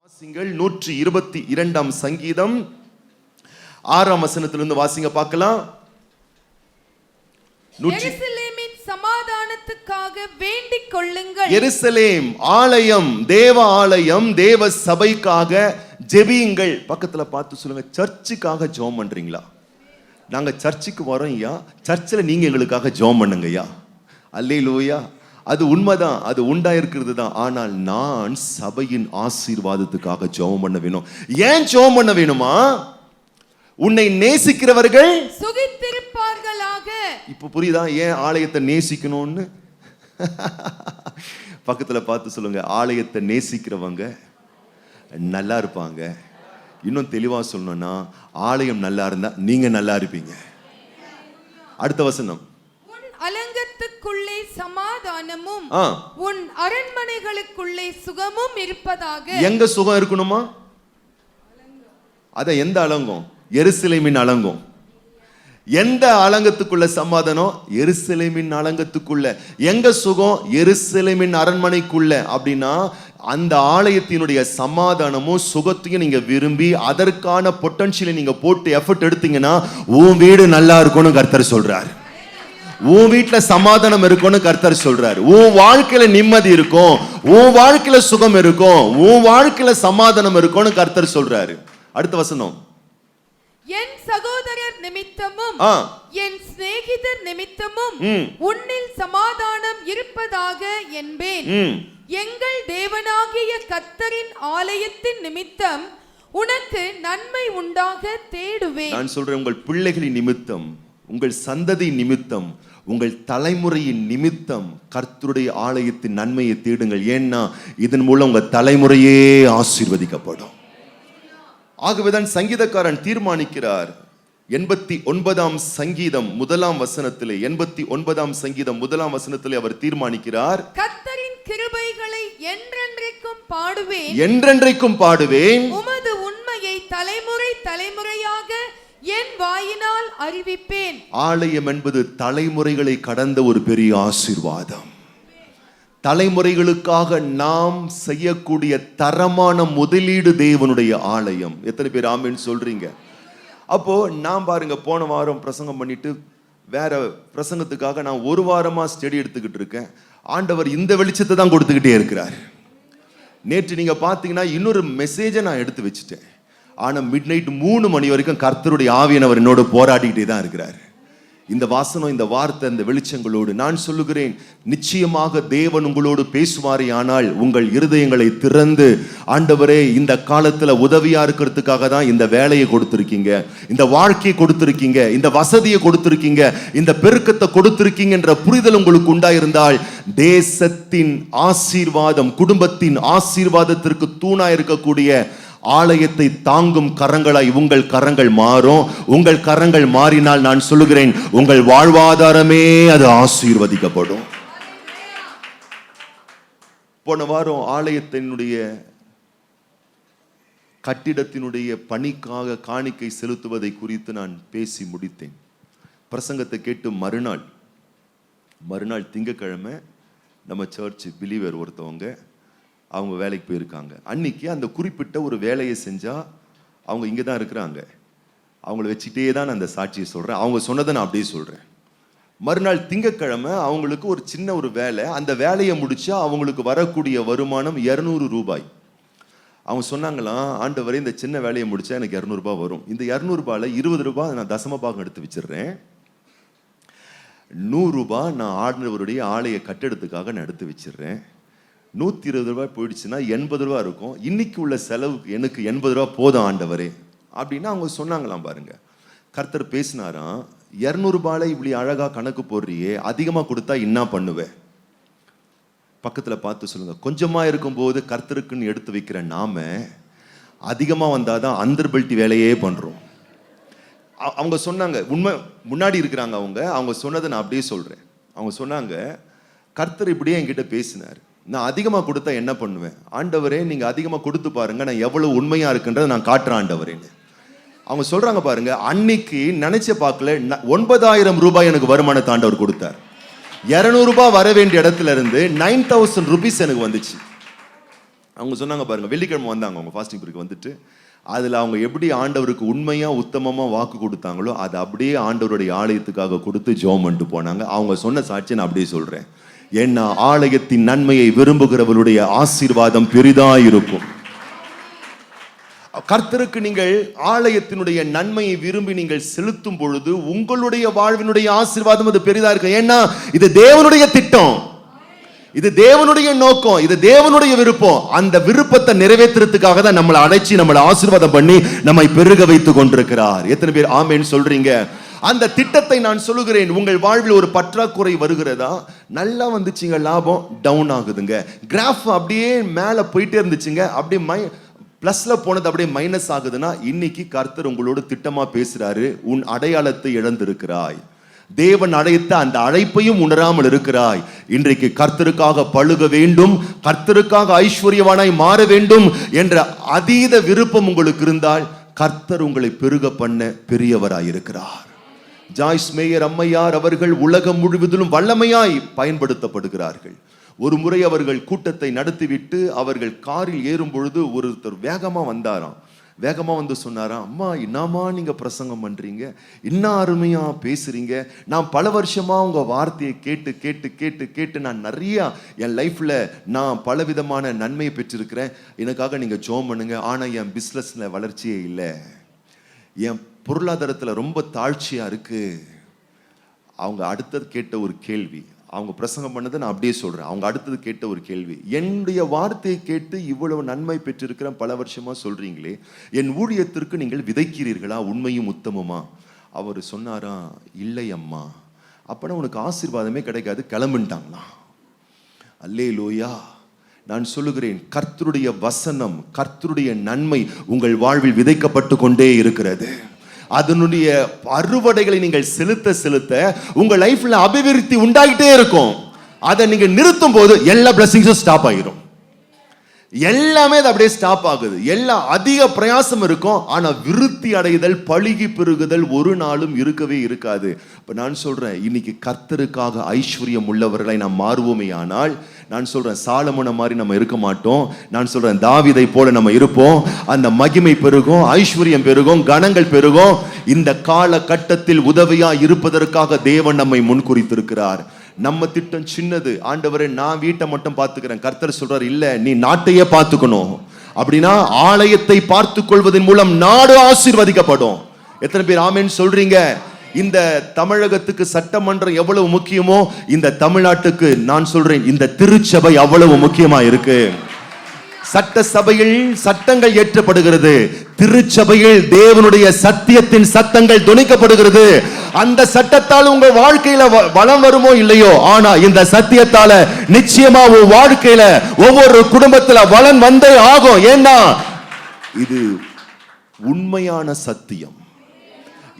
வாசிங்கள் 122 சங்கீதம் 6ஆம் வசனத்திலிருந்து வாசிங்க பார்க்கலாம். எருசலேமின் சமாதானத்துக்காக வேண்டிக் கொள்ளுங்கள். எருசலேம் ஆலயம், தேவ ஆலயம், தேவ சபைக்காக ஜெபியுங்கள். பக்கத்துல பார்த்து சொல்லுங்க, சர்ச்சுக்காக ஜெபம் பண்றீங்களா? நாங்க சர்ச்சுக்கு வரோம் ஐயா, சர்ச்சில் நீங்க எங்களுக்காக ஜெபம் பண்ணுங்க ஐயா. அல்லேலூயா. அது உண்மைதான், அது உண்டாயிருக்கிறது தான். ஆனால் நான் சபையின் ஆசீர்வாதத்துக்காக ஜெபம் பண்ண வேணும். ஏன் ஜெபம் பண்ண வேணுமா? உன்னை நேசிக்கிறவர்கள் சுகித்திருப்பார்களாக. இப்ப புரியுதா ஏன் ஆலயத்தை நேசிக்கணும்னு? பக்கத்துல பார்த்து சொல்லுங்க, ஆலயத்தை நேசிக்கிறவங்க நல்லா இருப்பாங்க. இன்னும் தெளிவா சொல்லணும்னா, ஆலயம் நல்லா இருந்தா நீங்க நல்லா இருப்பீங்க. அடுத்த வசனம், உன் அலங்கத்துக்குள்ளே சமாதானமும் உன் அரண்மனைகளுக்குள்ளே சுகமும் இருப்பதாக. எங்க சுகம் இருக்கணுமா? அத எந்த அலங்கம்? எருசலேமின் அலங்கம். எந்த அலங்கத்துக்குள்ள சமாதானம்? எருசலேமின் அலங்கத்துக்குள்ள. எங்க சுகம்? எருசலேமின் அரண்மனைக்குள்ள. அப்படின்னா அந்த ஆலயத்தினுடைய சமாதானமும் சுகத்தையும் நீங்க விரும்பி அதற்கான பொட்டன்ஷியலை நீங்க போட்டு எஃபர்ட் எடுத்தீங்கன்னா உன் வீடு நல்லா இருக்கும்னு கர்த்தர் சொல்றாரு. உன் வீட்டுல சமாதானம் இருக்கும்னு கர்த்தர் சொல்றாரு. உன் வாழ்க்கையில நிம்மதி இருக்கும், உன் வாழ்க்கையில சுகம் இருக்கும், உன் வாழ்க்கையில சமாதானம் இருக்கும்னு கர்த்தர் சொல்றாரு. அடுத்த வசனம், என் சகோதரர் நிமித்தமும் என் சிநேகிதர் நிமித்தமும் உன்னில் சமாதானம் இருப்பதாக என்பேன். எங்கள் தேவனாகிய கர்த்தரின் ஆலயத்தின் நிமித்தம் உனக்கு நன்மை உண்டாக தேடுவேன். நான் சொல்றேன், உங்கள் பிள்ளைகளின் நிமித்தம், உங்கள் சந்ததி நிமித்தம், உங்கள் தலைமுறையின் நிமித்தம் கர்த்தருடைய ஆலயத்தின் நன்மையை தேடுங்கள். ஏன்னா இதன் மூலம் உங்க தலைமுறையே ஆசீர்வதிக்கப்படும். ஆகவேதான் சங்கீதக்காரன் தீர்மானிக்கிறார். 89ஆம் சங்கீதம் 1ஆம் வசனத்திலே, 89ஆம் சங்கீதம் 1ஆம் வசனத்திலே அவர் தீர்மானிக்கிறார், கர்த்தரின் கிருபைகளை என்றென்றைக்கும் பாடுவேன், என்றென்றைக்கும் பாடுவேன், உமது உண்மையை தலைமுறை தலைமுறையாக என் வாயினால் அறிவிப்பேன். ஆலயம் என்பது தலைமுறைகளை கடந்த ஒரு பெரிய ஆசீர்வாதம். தலைமுறைகளுக்காக நாம் செய்யக்கூடிய தரமான முதலீடு தேவனுடைய ஆலயம். எத்தனை பேர் ஆமென் சொல்றீங்க? அப்போ நான் பாருங்க, போன வாரம் பிரசங்கம் பண்ணிட்டு வேற பிரசங்கத்துக்காக நான் ஒரு வாரமா ஸ்டடி எடுத்துக்கிட்டு இருக்கேன். ஆண்டவர் இந்த வெளிச்சத்தை தான் கொடுத்துக்கிட்டே இருக்கிறார். நேற்று நீங்க பாத்தீங்கன்னா இன்னொரு மெசேஜை நான் எடுத்து வச்சுட்டேன். ஆனா மிட் நைட் 3 மணி வரைக்கும் கர்த்தருடைய ஆவியானவர் என்னோட போராடிக்கிட்டே தான் இருக்கிறார். இந்த வாசனம், இந்த வார்த்தை, இந்த வெளிச்சங்களோடு நான் சொல்லுகிறேன், நிச்சயமாக தேவன் உங்களோடு பேசுவாரே. ஆனால் உங்கள் இருதயங்களை திறந்து, ஆண்டவரே இந்த காலத்துல உதவியா இருக்கிறதுக்காக தான் இந்த வேலையை கொடுத்திருக்கீங்க, இந்த வாழ்க்கையை கொடுத்திருக்கீங்க, இந்த வசதியை கொடுத்திருக்கீங்க, இந்த பெருக்கத்தை கொடுத்திருக்கீங்க என்ற புரிதல் உங்களுக்கு உண்டாயிருந்தால் தேசத்தின் ஆசீர்வாதம், குடும்பத்தின் ஆசீர்வாதத்திற்கு தூணா இருக்கக்கூடிய ஆலயத்தை தாங்கும் கரங்களாய் உங்கள் கரங்கள் மாறும். உங்கள் கரங்கள் மாறினால் நான் சொல்லுகிறேன், உங்கள் வாழ்வாதாரமே அது ஆசீர்வதிக்கப்படும். போன வாரம் ஆலயத்தினுடைய கட்டிடத்தினுடைய பணிக்காக காணிக்கை செலுத்துவதை குறித்து நான் பேசி முடித்தேன். பிரசங்கத்தை கேட்டு மறுநாள் திங்கட்கிழமை நம்ம சர்ச் பிலீவர் ஒருத்தவங்க அவங்க வேலைக்கு போயிருக்காங்க. அன்னைக்கு அந்த குறிப்பிட்ட ஒரு வேலையை செஞ்சா அவங்க இங்கே தான் இருக்கிறாங்க. அவங்கள வச்சுட்டே தான் நான் அந்த சாட்சியை சொல்கிறேன். அவங்க சொன்னதை நான் அப்படியே சொல்கிறேன். மறுநாள் திங்கட்கிழமை அவங்களுக்கு ஒரு சின்ன ஒரு வேலை, அந்த வேலையை முடிச்சா அவங்களுக்கு வரக்கூடிய வருமானம் 200 ரூபாய். அவங்க சொன்னாங்களாம், ஆண்டவரே இந்த சின்ன வேலையை முடிச்சா எனக்கு 200 ரூபாய் வரும். இந்த 200 ரூபாயில் 20 ரூபாய் நான் தசம பாகம் எடுத்து வச்சிடுறேன், 100 ரூபாய் நான் ஆண்டவருடைய ஆலய கட்டடத்துக்காக நான் எடுத்து வச்சிடுறேன், 120 ரூபாய் போயிடுச்சுன்னா 80 ரூபா இருக்கும். இன்னைக்கு உள்ள செலவுக்கு எனக்கு 80 ரூபா போதும் ஆண்டவரே அப்படின்னா அவங்க சொன்னாங்களாம். பாருங்க, கர்த்தர் பேசினாராம், 200 ரூபாயில இப்படி அழகா கணக்கு போடுறியே, அதிகமா கொடுத்தா என்ன பண்ணுவேன்? பக்கத்துல பார்த்து சொல்லுங்க, கொஞ்சமா இருக்கும்போது கர்த்தருக்குன்னு எடுத்து வைக்கிற நாம அதிகமா வந்தாதான் அந்தர்பல்ட்டி வேலையே பண்றோம். அவங்க சொன்னாங்க, உண்மை முன்னாடி இருக்கிறாங்க அவங்க சொன்னதை நான் அப்படியே சொல்றேன். அவங்க சொன்னாங்க, கர்த்தர் இப்படியே என்கிட்ட பேசினார், நான் அதிகமாக கொடுத்தா என்ன பண்ணுவேன்? ஆண்டவரே நீங்க அதிகமாக கொடுத்து பாருங்க, நான் எவ்வளவு உண்மையா இருக்குன்றதை நான் காட்டுறேன் ஆண்டவரேன்னு. அவங்க சொல்றாங்க பாருங்க, அன்னைக்கு நினைச்ச பார்க்கல 9000 ரூபாய் எனக்கு வருமானத்தை ஆண்டவர் கொடுத்தார். 200 ரூபாய் வர வேண்டிய இடத்துல இருந்து 9000 rupees எனக்கு வந்துச்சு. அவங்க சொன்னாங்க பாருங்க, வெள்ளிக்கிழமை வந்தாங்க அவங்க ஃபாஸ்டிங் பிரேக் வந்துட்டு, அதில் அவங்க எப்படி ஆண்டவருக்கு உண்மையாக உத்தமமாக வாக்கு கொடுத்தாங்களோ அதை அப்படியே ஆண்டவருடைய ஆலயத்துக்காக கொடுத்து ஜெபம் பண்ணிட்டு போனாங்க. அவங்க சொன்ன சாட்சியை நான் அப்படியே சொல்கிறேன். ஏன்னா ஆலயத்தின் நன்மையை விரும்புகிறவருடைய ஆசீர்வாதம் பெரிதாக இருக்கும். கர்த்தருக்கு நீங்கள் ஆலயத்தினுடைய நன்மையை விரும்பி நீங்கள் செலுத்தும் பொழுது உங்களுடைய வாழ்வினுடைய ஆசீர்வாதம் அது பெரிதா இருக்கும். ஏன்னா இது தேவனுடைய திட்டம், இது தேவனுடைய நோக்கம், இது தேவனுடைய விருப்பம். அந்த விருப்பத்தை நிறைவேற்றுறதுக்காக தான் நம்மளை அழைச்சி நம்மளை ஆசீர்வாதம் பண்ணி நம்மை பெருக வைத்து கொண்டிருக்கிறார். எத்தனை பேர் ஆமேன்னு சொல்றீங்க? அந்த திட்டத்தை நான் சொல்லுகிறேன். உங்கள் வாழ்வில் ஒரு பற்றாக்குறை வருகிறதா? நல்லா வந்துச்சுங்க, லாபம் டவுன் ஆகுதுங்க, கிராஃப் அப்படியே மேலே போயிட்டே இருந்துச்சுங்க, அப்படியே பிளஸ்ல போனது அப்படியே மைனஸ் ஆகுதுன்னா இன்னைக்கு கர்த்தர் உங்களோட திட்டமா பேசுறாரு. உன் அடையாளத்தை இழந்திருக்கிறாய், தேவன் அழைத்த அந்த அழைப்பையும் உணராமல் இருக்கிறாய். இன்றைக்கு கர்த்தருக்காக பழுக வேண்டும், கர்த்தருக்காக ஐஸ்வர்யவானாய் மாற வேண்டும் என்ற அதீத விருப்பம் உங்களுக்கு இருந்தால் கர்த்தர் உங்களை பெருக பண்ண பெரியவராய் இருக்கிறார். ஜாய்ஸ் மேயர் அம்மையார் அவர்கள் உலகம் முழுவதிலும் வல்லமையாய் பயன்படுத்தப்படுகிறார்கள். ஒரு முறை அவர்கள் கூட்டத்தை நடத்திவிட்டு அவர்கள் காரில் ஏறும் பொழுது ஒருத்தர் வேகமா வந்தாராம். வேகமா வந்து சொன்னாராம், அம்மா என்னம்மா நீங்க பிரசங்கம் பண்றீங்க, இன்னும் அருமையா பேசுறீங்க, நான் பல வருஷமா உங்க வார்த்தையை கேட்டு கேட்டு கேட்டு கேட்டு நான் நிறைய என் லைஃப்ல நான் பல விதமான நன்மையை பெற்றிருக்கிறேன், எனக்காக நீங்க ஜெபம் பண்ணுங்க. ஆனா என் பிஸ்னஸ்ல வளர்ச்சியே இல்லை, என் பொருளாதாரத்துல ரொம்ப தாழ்ச்சியா இருக்கு. அவங்க அடுத்தது கேட்ட ஒரு கேள்வி, அவங்க பிரசங்கம் பண்ணதை நான் அப்படியே சொல்றேன். அவங்க அடுத்தது கேட்ட ஒரு கேள்வி, என்னுடைய வார்த்தையை கேட்டு இவ்வளவு நன்மை பெற்றிருக்கிறேன் பல வருஷமா சொல்றீங்களே, என் ஊழியத்திற்கு நீங்கள் விதைக்கிறீர்களா உண்மையும் உத்தமமா? அவர் சொன்னாரா, இல்லை அம்மா. அப்பனா உனக்கு ஆசீர்வாதமே கிடைக்காது, கிளம்புட்டாங்களா. அல்லேலூயா. நான் சொல்லுகிறேன், கர்த்தருடைய வசனம், கர்த்தருடைய நன்மை உங்கள் வாழ்வில் விதைக்கப்பட்டு கொண்டே இருக்கிறது. அதனுடைய அறுவடைகளை நீங்கள் செலுத்த செலுத்த உங்க லைஃப்ல அபிவிருத்தி உண்டாகிட்டே இருக்கும். அதை நீங்க நிறுத்தும் போது எல்லா பிளஸிங்ஸும் ஸ்டாப் ஆகிடும். எல்லாமே அது அப்படியே ஸ்டாப் ஆகுது. எல்லா அதிக பிரயாசம் இருக்கும், ஆனா விருத்தி அடைதல், பழுகி பெருகுதல் ஒரு நாளும் இருக்கவே இருக்காது. இப்ப நான் சொல்றேன், இன்னைக்கு கர்த்தருக்காக ஐஸ்வர்யம் உள்ளவர்களை நாம் மாறுவோமே ஆனால், நான் சொல்றேன் சாலமோனை மாதிரி நம்ம இருக்க மாட்டோம். நான் சொல்றேன் தாவீதை போல நம்ம இருப்போம். அந்த மகிமை பெருகும், ஐஸ்வர்யம் பெருகும், கணங்கள் பெருகும். இந்த கால கட்டத்தில் உதவியா இருப்பதற்காக தேவன் நம்மை முன்குறித்திருக்கிறார். நம்ம திட்டம் சின்னது. ஆண்டவரே நான் வீட்டை மட்டும் பார்த்துக்கிறேன். கர்த்தர் சொல்றார், இல்ல நீ நாட்டையே பார்த்துக்கணும். அப்படின்னா ஆலயத்தை பார்த்துக் கொள்வதன் மூலம் நாடு ஆசீர்வதிக்கப்படும். எத்தனை பேர் ஆமென் சொல்றீங்க? இந்த தமிழகத்துக்கு சட்டமன்றம் எவ்வளவு முக்கியமோ, இந்த தமிழ்நாட்டுக்கு நான் சொல்றேன் இந்த திருச்சபை அவ்வளவு முக்கியமா இருக்கு. சட்டசபையில் சட்டங்கள் ஏற்றப்படுகிறது, திருச்சபையில் தேவனுடைய சத்தியத்தின் சத்தங்கள் துணிக்கப்படுகிறது. அந்த சட்டத்தால் உங்க வாழ்க்கையில வளம் வருமோ இல்லையோ, ஆனா இந்த சத்தியத்தால நிச்சயமா உங்க வாழ்க்கையில ஒவ்வொரு குடும்பத்துல வளம் வந்தே ஆகும். ஏன்னா இது உண்மையான சத்தியம்,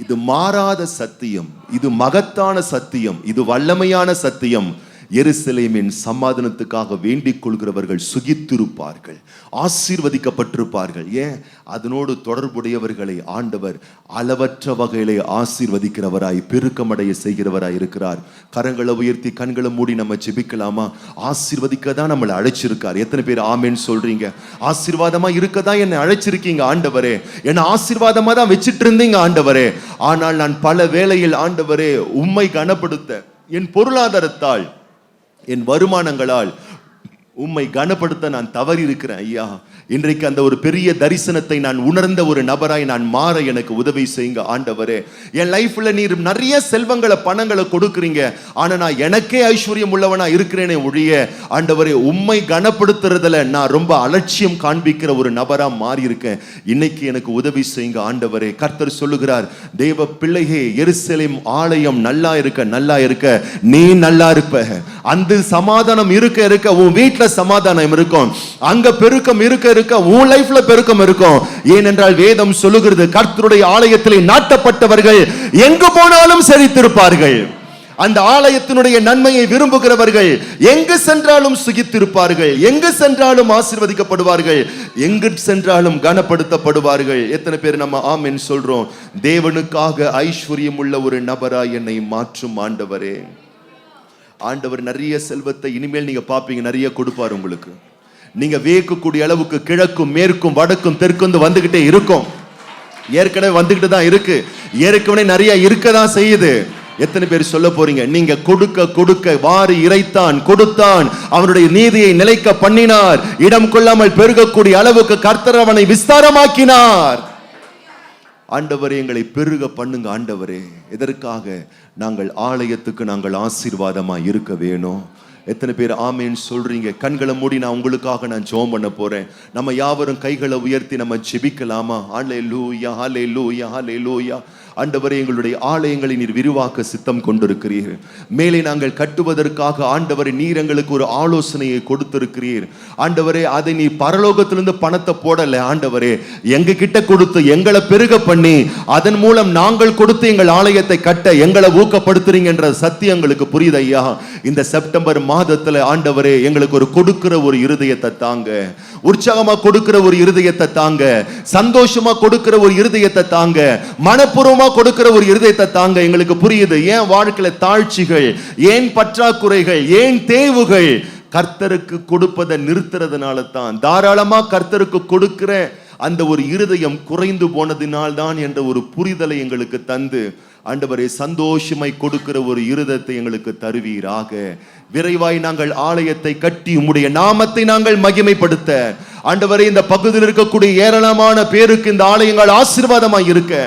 இது மாறாத சத்தியம், இது மகத்தான சத்தியம், இது வல்லமையான சத்தியம். எருசலேமின் சமாதானத்துக்காக வேண்டிக் கொள்கிறவர்கள் சுகித்திருப்பார்கள், ஆசீர்வதிக்கப்பட்டிருப்பார்கள். ஏன்? அதனோடு தொடர்புடையவர்களை ஆண்டவர் அளவற்ற வகையிலே ஆசீர்வதிக்கிறவராய் பெருக்கமடைய செய்கிறவராய் இருக்கிறார். கரங்களை உயர்த்தி கண்களை மூடி நம்ம ஜெபிக்கலாமா? ஆசீர்வதிக்க தான் நம்மளை அழைச்சிருக்கார். எத்தனை பேர் ஆமென் சொல்றீங்க? ஆசீர்வாதமா இருக்கதான் என்னை அழைச்சிருக்கீங்க ஆண்டவரே, என்னை ஆசீர்வாதமா தான் வச்சிட்டு இருந்தீங்க ஆண்டவரே. ஆனால் நான் பல வேளையில் ஆண்டவரே உம்மை கனப்படுத்த என் பொருளாதாரத்தால், என் வருமானங்களால் உம்மை கனப்படுத்த நான் தவறி இருக்கிறேன் ஐயா. இன்றைக்கு அந்த ஒரு பெரிய தரிசனத்தை நான் உணர்ந்த ஒரு நபராய் நான் மாற எனக்கு உதவி செய்யுங்க ஆண்டவரே. என் லைஃப்ல நீர் நிறைய செல்வங்களை பணங்களை கொடுக்குறீங்க, ஆனா நான் எனக்கே ஐஸ்வர்யம் உள்ளவனா இருக்கிறேனே ஒழிய ஆண்டவரே உம்மை கனப்படுத்துறதுல நான் ரொம்ப அலட்சியம் காண்பிக்கிற ஒரு நபரா மாறி இருக்கேன். இன்னைக்கு எனக்கு உதவி செய்யுங்க ஆண்டவரே. கர்த்தர் சொல்லுகிறார், தேவ பிள்ளையே, எருசலேம் ஆலயம் நல்லா இருக்க நல்லா இருக்க நீ நல்லா இருப்ப. அந்த சமாதானம் இருக்க இருக்க உன் வீட்டுல சமாதானம் இருக்கும், அங்க பெருக்கம் இருக்க இருக்க உன் லைஃப்ல பெருக்கம் இருக்கும். ஏனென்றால் வேதம் சொல்லுகிறது, கர்த்தருடைய ஆலயத்திலே நாட்டப்பட்டவர்கள் எங்கு போனாலும் செழித்திருப்பார்கள். அந்த ஆலயத்தினுடைய நன்மையை விரும்புகிறவர்கள் எங்கு சென்றாலும் சுகித்திருப்பார்கள், எங்கு சென்றாலும் ஆசீர்வதிக்கப்படுவார்கள், எங்கு சென்றாலும் கனப்படுத்தப்படுவார்கள். எத்தனை பேர் நம்ம ஆமென் சொல்றோம்? தேவனுக்காக ஐஸ்வர்யம் உள்ள ஒரு நபராய் என்னை மாற்றும் ஆண்டவரே. ஆண்டவர் நிறைய செல்வத்தை இனிமேல் நீங்க பாப்பீங்க, நிறைய கொடுப்பார் உங்களுக்கு. நீங்க வியக்கக்கூடிய அளவுக்கு கிழக்கும் மேற்கும் வடக்கும் தெற்கும் வந்துகிட்டே இருக்கும். ஏற்கனவே வந்துகிட்டு தான் இருக்கு. ஏற்கனவே நிறைய இருக்கதான் செய்யுது. எத்தனை பேர் சொல்ல போறீங்க, நீங்க கொடுக்க கொடுக்க வாரி இறைத்தான் கொடுத்தான், அவனுடைய நீதியை நிலைக்க பண்ணினார், இடம் கொள்ளாமல் பெருகக்கூடிய அளவுக்கு கர்த்தர் அவனை விஸ்தாரமாக்கினார். ஆண்டவரே எங்களை பெருக பண்ணுங்க ஆண்டவரே. இதற்காக நாங்கள் ஆலயத்துக்கு நாங்கள் ஆசீர்வாதமா இருக்க வேணும். எத்தனை பேர் ஆமேன்னு சொல்றீங்க? கண்களை மூடி நான் உங்களுக்காக நான் ஜெபம் பண்ண போறேன். நம்ம யாவரும் கைகளை உயர்த்தி நம்ம ஜெபிக்கலாமா? ஹல்லேலூயா ஹல்லேலூயா ஹல்லேலூயா. ஆண்டவரே, எங்களுடைய ஆலயங்களை நீர் விரிவாக்க சித்தம் கொண்டிருக்கிறீர். மேலே நாங்கள் கட்டுவதற்காக ஆண்டவரே நீர் எங்களுக்கு ஒரு ஆலோசனையை கொடுத்திருக்கிறீர். ஆண்டவரே, அதை நீ பரலோகத்திலிருந்து பணத்தை போடல ஆண்டவரே, எங்க கிட்ட கொடுத்து எங்களை பெருக பண்ணி அதன் மூலம் நாங்கள் கொடுத்து எங்கள் ஆலயத்தை கட்ட எங்களை ஊக்கப்படுத்துறீங்க என்ற சத்தியம் எங்களுக்கு புரியுது ஐயா. இந்த செப்டம்பர் மாதத்துல ஆண்டவரே எங்களுக்கு ஒரு கொடுக்கிற ஒரு இருதயத்தை தாங்க, உற்சாகமா கொடுக்கிற ஒரு இருதயத்தை தாங்க, சந்தோஷமா கொடுக்கிற ஒரு இருதயத்தை தாங்க, மனப்பூர்வமா கொடுக்கிற ஒரு இருதயத்தை தாங்க. எங்களுக்கு புரியுது ஏன் வாழ்க்கையில தாழ்ச்சிகள், ஏன் பற்றாக்குறைகள், ஏன் தேவுகள். கர்த்தருக்கு கொடுப்பதை நிறுத்துறதுனால தான், தாராளமா கர்த்தருக்கு கொடுக்கிற அந்த ஒரு இருதயம் குறைந்து போனதினால் தான் என்ற ஒரு புரிதலை எங்களுக்கு தந்து ஆண்டவரே சந்தோஷமாய் கொடுக்கிற ஒரு இருதயத்தை எங்களுக்கு தருவீராக. விரைவாய் நாங்கள் ஆலயத்தை கட்டி உம்முடைய நாமத்தை நாங்கள் மகிமைப்படுத்த ஆண்டவரே இந்த பகுதியில் இருக்கக்கூடிய ஏராளமான பேருக்கு இந்த ஆலயங்கள் ஆசீர்வாதமாய் இருக்க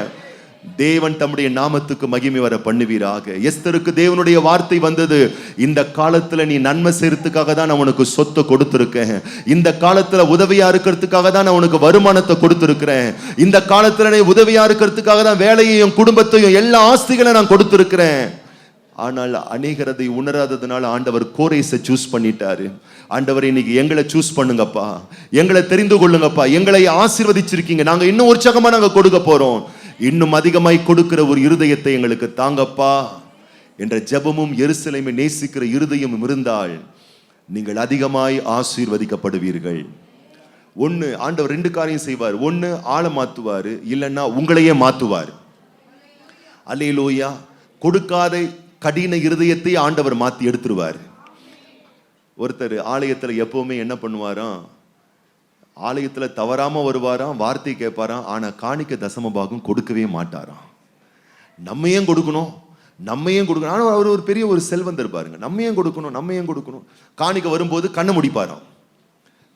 தேவன் தம்முடைய நாமத்துக்கு மகிமை வர பண்ணுவீராக. எஸ்தருக்கு தேவனுடைய வார்த்தை வந்தது, இந்த காலத்துல நீ நன்மை செய்யறதுக்காக தான் நான் உனக்கு சொத்தை கொடுத்திருக்கேன், இந்த காலத்துல உதவியா இருக்கிறதுக்காக தான் நான் உனக்கு வருமானத்தை கொடுத்திருக்கிறேன், இந்த காலத்துல நீ உதவியா இருக்கிறதுக்காக தான் வேலையையும் குடும்பத்தையும் எல்லா ஆஸ்திகளையும் நான் கொடுத்திருக்கிறேன். ஆனால் அநேகர் அதை உணராததுனால ஆண்டவர் கோரேசை சூஸ் பண்ணிட்டாரு. ஆண்டவர் இன்னைக்கு எங்களை சூஸ் பண்ணுங்கப்பா, எங்களை தெரிந்து கொள்ளுங்கப்பா, எங்களை ஆசீர்வதிச்சிருக்கீங்க, நாங்க இன்னும் உற்சாகமா நாங்க கொடுக்க போறோம், இன்னும் அதிகமாய் கொடுக்கிற ஒரு இருதயத்தை எங்களுக்கு தாங்கப்பா என்ற ஜெபமும் எருசலேமை நேசிக்கிற இருதயமும் இருந்தால் நீங்கள் அதிகமாய் ஆசீர்வதிக்கப்படுவீர்கள். ஒன்னு ஆண்டவர் ரெண்டு காரியம் செய்வார், ஒன்னு ஆளை மாத்துவாரு, இல்லைன்னா உங்களையே மாத்துவார். அல்லேலூயா. கொடுக்காத கடின இருதயத்தை ஆண்டவர் மாத்தி எடுத்துருவார். ஒருத்தர் ஆலயத்துல எப்பவுமே என்ன பண்ணுவாராம், ஆலயத்துல தவறாம வருவாராம், வார்த்தை கேட்பாராம், ஆனா காணிக்க தசம பாகம் கொடுக்கவே மாட்டாராம். நம்ம ஏன் கொடுக்கணும், நம்ம ஏன் கொடுக்கணும், ஆனா அவர் ஒரு பெரிய ஒரு செல்வந்தர் பாருங்க, நம்ம ஏன் கொடுக்கணும், நம்ம ஏன் கொடுக்கணும். காணிக்க வரும்போது கண்ணை முடிப்பாராம்,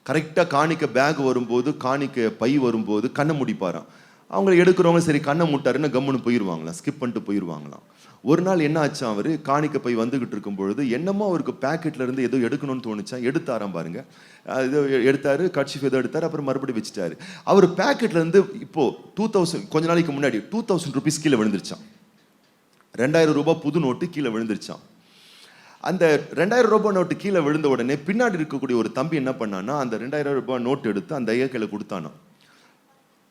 கரெக்டா காணிக்க பேக் வரும்போது, காணிக்க பை வரும்போது கண்ணை முடிப்பாராம். அவங்களை எடுக்கிறவங்க சரி கண்ணை முட்டாருன்னு கம்முன்னு போயிடுவாங்களாம், ஸ்கிப் பண்ணிட்டு போயிடுவாங்களாம். ஒரு நாள் என்ன ஆச்சா, அவர் காணிக்க பை வந்துகிட்டு இருக்கும் பொழுது என்னமோ அவருக்கு பேக்கெட்ல இருந்து ஏதோ எடுக்கணும்னு தோணுச்சா, எடுத்தாராம் பாருங்க. ஏதோ எடுத்தாரு, கட்சி ஏதோ எடுத்தாரு, அப்புறம் மறுபடியும் வச்சுட்டாரு. அவர் பேக்கெட்ல இருந்து இப்போ 2000 கொஞ்ச நாளைக்கு முன்னாடி 2000 ருபீஸ் கீழே விழுந்துருச்சான். 2000 ரூபாய் புது நோட்டு கீழே விழுந்துருச்சான். அந்த 2000 ரூபாய் நோட்டு கீழே விழுந்த உடனே பின்னாடி இருக்கக்கூடிய ஒரு தம்பி என்ன பண்ணான்னா, அந்த 2000 ரூபாய் நோட்டு எடுத்து அந்த ஐயா கையில கொடுத்தானா.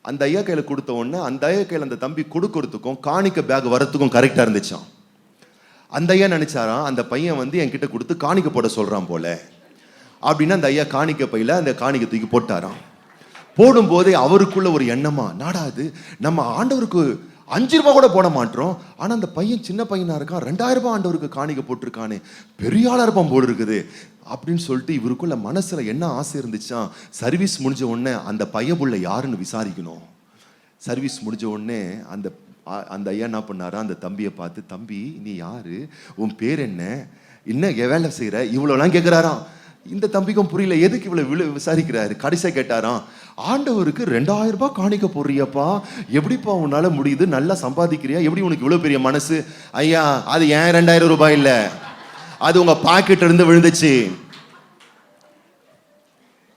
அந்த ஐயா கையில கொடுத்த உடனே அந்த ஐயா கையில அந்த தம்பி கொடுக்கறதுக்கும் காணிக்க பேக் வரத்துக்கும் கரெக்டா இருந்துச்சான். அந்த ஐயா நினைச்சாராம், அந்த பையன் வந்து என்கிட்ட கொடுத்து காணிக்க போட சொல்றான் போல அப்படின்னு அந்த ஐயா காணிக்க பையில அந்த காணிக்க தூக்கி போட்டாராம். போடும்போதே அவருக்குள்ள ஒரு எண்ணமா, நாடாது நம்ம ஆண்டவருக்கு 5 ரூபாய் கூட போட மாட்டோம், ஆனா அந்த பையன் சின்ன பையனா இருக்கான், 2000 ரூபாய் ஆண்டவருக்கு காணிக்க போட்டிருக்கானே, பெரிய ஆளா இருப்பான் போல இருக்குது அப்படின்னு சொல்லிட்டு இவருக்குள்ள மனசுல என்ன ஆசை இருந்துச்சா, சர்வீஸ் முடிஞ்ச உடனே அந்த பையபுள்ள யாருன்னு விசாரிக்கணும். சர்வீஸ் முடிஞ்ச உடனே அந்த ஐயா என்ன பண்ணாரா, அந்த தம்பியை பார்த்து, தம்பி நீ யாரு, உன் பேர் என்ன, இன்னும் வேலை செய்யற, இவ்வளோலாம் கேட்கிறாராம். இந்த தம்பிக்கும் புரியல, எதுக்கு இவ்வளவு விசாரிக்கிறாரு. கடைசியா கேட்டாராம், ஆண்டவருக்கு 2000 ரூபாய் காணிக்க போடுறியப்பா, எப்படிப்பா உன்னால முடியுது, நல்லா சம்பாதிக்கிறியா, எப்படி உனக்கு இவ்வளவு பெரிய மனசு. ஐயா அது ஏன் 2000 ரூபாய் இல்ல, அது உங்க பாக்கெட்ல இருந்து விழுந்துச்சு.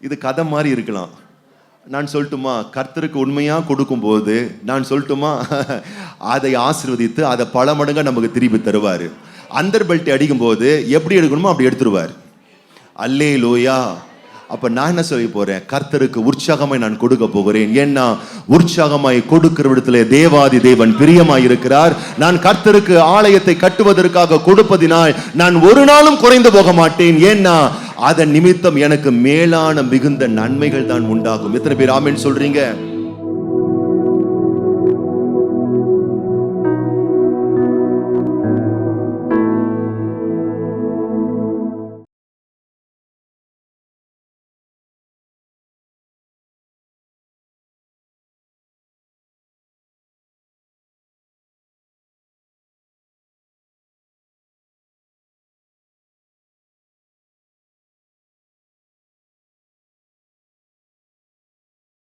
இது கதை மாதிரி இருக்கலாம். நான் சொல்லட்டுமா, கர்த்தருக்கு உண்மையா கொடுக்கும் போது நான் சொல்லட்டுமா, அதை ஆசீர்வதித்து அதை பல மடங்கா நமக்கு திருப்பி தருவாரு. அந்தர் பெல்ட் அடிக்கும் போது எப்படி எடுக்கணுமோ அப்படி எடுத்துருவார். அல்லேலூயா. அப்ப நான் என்ன சொல்ல போறேன், கர்த்தருக்கு உற்சாகமாய் நான் கொடுக்க போகிறேன். ஏன்னா உற்சாகமாய் கொடுக்கிற இடத்துல தேவாதி தேவன் பிரியமாய் இருக்கிறார். நான் கர்த்தருக்கு ஆலயத்தை கட்டுவதற்காக கொடுப்பதினால் நான் ஒரு நாளும் குறைந்து போக மாட்டேன். ஏன்னா அதன் நிமித்தம் எனக்கு மேலான மிகுந்த நன்மைகள் தான் உண்டாகும். எத்தனை பேர் ஆமென் சொல்றீங்க?